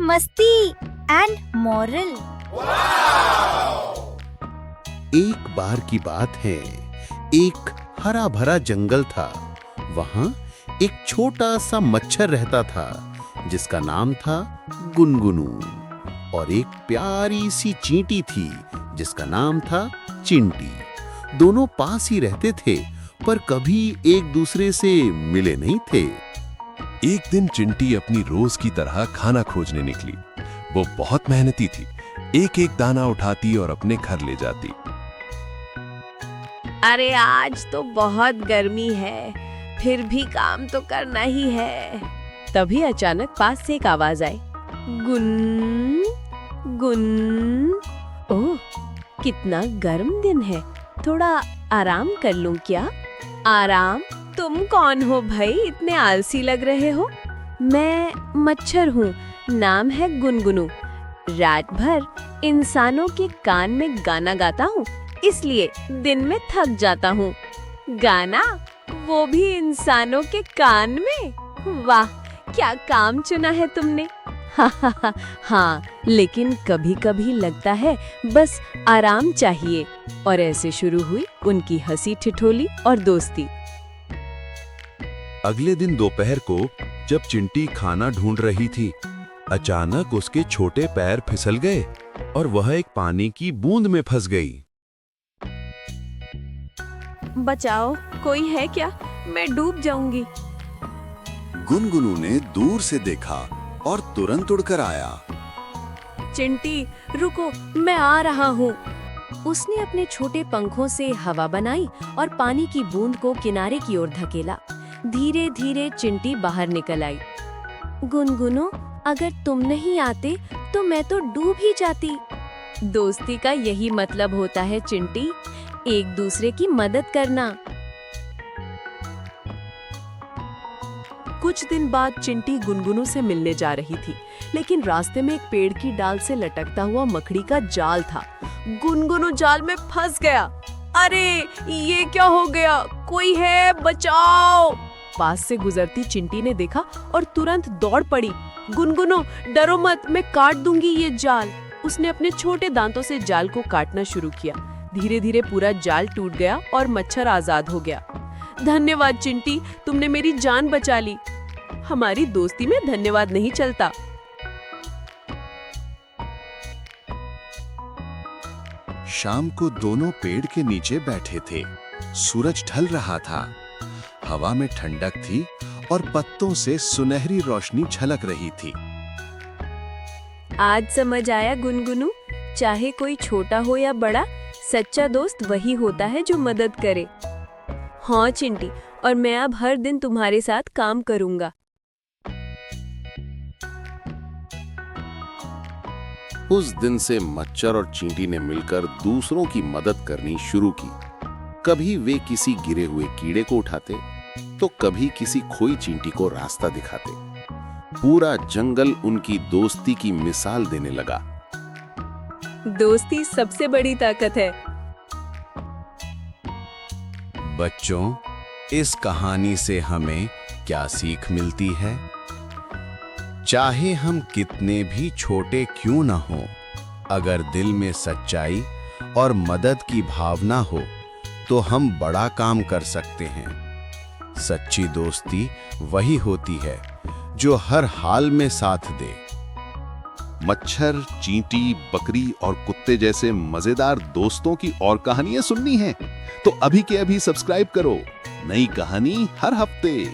मस्ती and moral. एक बार की बात है, एक हरा भरा जंगल था। वहां एक छोटा सा मच्छर रहता था जिसका नाम था गुनगुनू, और एक प्यारी सी चींटी थी जिसका नाम था चिंटी। दोनों पास ही रहते थे पर कभी एक दूसरे से मिले नहीं थे। एक दिन चिंटी अपनी रोज की तरह खाना खोजने निकली। वो बहुत मेहनती थी, एक एक दाना उठाती और अपने घर ले जाती। अरे आज तो बहुत गर्मी है, फिर भी काम तो करना ही है। तभी अचानक पास से एक आवाज आई, गुन गुन। ओह, कितना गर्म दिन है, थोड़ा आराम कर लूं क्या? आराम? तुम कौन हो भाई, इतने आलसी लग रहे हो? मैं मच्छर हूँ, नाम है गुनगुनू। रात भर इंसानों के कान में गाना गाता हूँ, इसलिए दिन में थक जाता हूँ। गाना, वो भी इंसानों के कान में? वाह, क्या काम चुना है तुमने। हाँ, लेकिन कभी कभी लगता है बस आराम चाहिए। और ऐसे शुरू हुई उनकी हंसी ठिठोली और दोस्ती। अगले दिन दोपहर को जब चिंटी खाना ढूंढ रही थी, अचानक उसके छोटे पैर फिसल गए और वह एक पानी की बूंद में फंस गई। बचाओ, कोई है क्या? मैं डूब जाऊंगी। गुनगुनू ने दूर से देखा और तुरंत उड़कर आया। चिंटी रुको, मैं आ रहा हूँ। उसने अपने छोटे पंखों से हवा बनाई और पानी की बूंद को किनारे की ओर धकेला। धीरे धीरे चिंटी बाहर निकल आई। गुनगुनू, अगर तुम नहीं आते तो मैं तो डूब ही जाती। दोस्ती का यही मतलब होता है चिंटी, एक दूसरे की मदद करना। कुछ दिन बाद चिंटी गुनगुनू से मिलने जा रही थी, लेकिन रास्ते में एक पेड़ की डाल से लटकता हुआ मकड़ी का जाल था। गुनगुनू जाल में फंस गया। अरे ये क्या हो गया, कोई है, बचाओ। पास से गुजरती चिंटी ने देखा और तुरंत दौड़ पड़ी। गुनगुनू डरो मत, मैं काट दूंगी ये जाल। उसने अपने छोटे दांतों से जाल को काटना शुरू किया। धीरे धीरे पूरा जाल टूट गया और मच्छर आजाद हो गया। धन्यवाद चिंटी, तुमने मेरी जान बचा ली। हमारी दोस्ती में धन्यवाद नहीं चलता। शाम को दोनों पेड़ के नीचे बैठे थे। सूरज ढल रहा था, हवा में ठंडक थी और पत्तों से सुनहरी रोशनी झलक रही थी। आज समझ आया गुनगुनू, चाहे कोई छोटा हो या बड़ा, सच्चा दोस्त वही होता है जो मदद करे। हाँ चिंटी, और मैं अब हर दिन तुम्हारे साथ काम करूंगा। उस दिन से मच्छर और चींटी ने मिलकर दूसरों की मदद करनी शुरू की। कभी वे किसी गिरे हुए कीड़े को उठाते तो कभी किसी खोई चींटी को रास्ता दिखाते। पूरा जंगल उनकी दोस्ती की मिसाल देने लगा। दोस्ती सबसे बड़ी ताकत है। बच्चों, इस कहानी से हमें क्या सीख मिलती है? चाहे हम कितने भी छोटे क्यों न हो, अगर दिल में सच्चाई और मदद की भावना हो तो हम बड़ा काम कर सकते हैं। सच्ची दोस्ती वही होती है जो हर हाल में साथ दे। मच्छर, चींटी, बकरी और कुत्ते जैसे मजेदार दोस्तों की और कहानियां सुननी हैं तो अभी के अभी सब्सक्राइब करो। नई कहानी हर हफ्ते।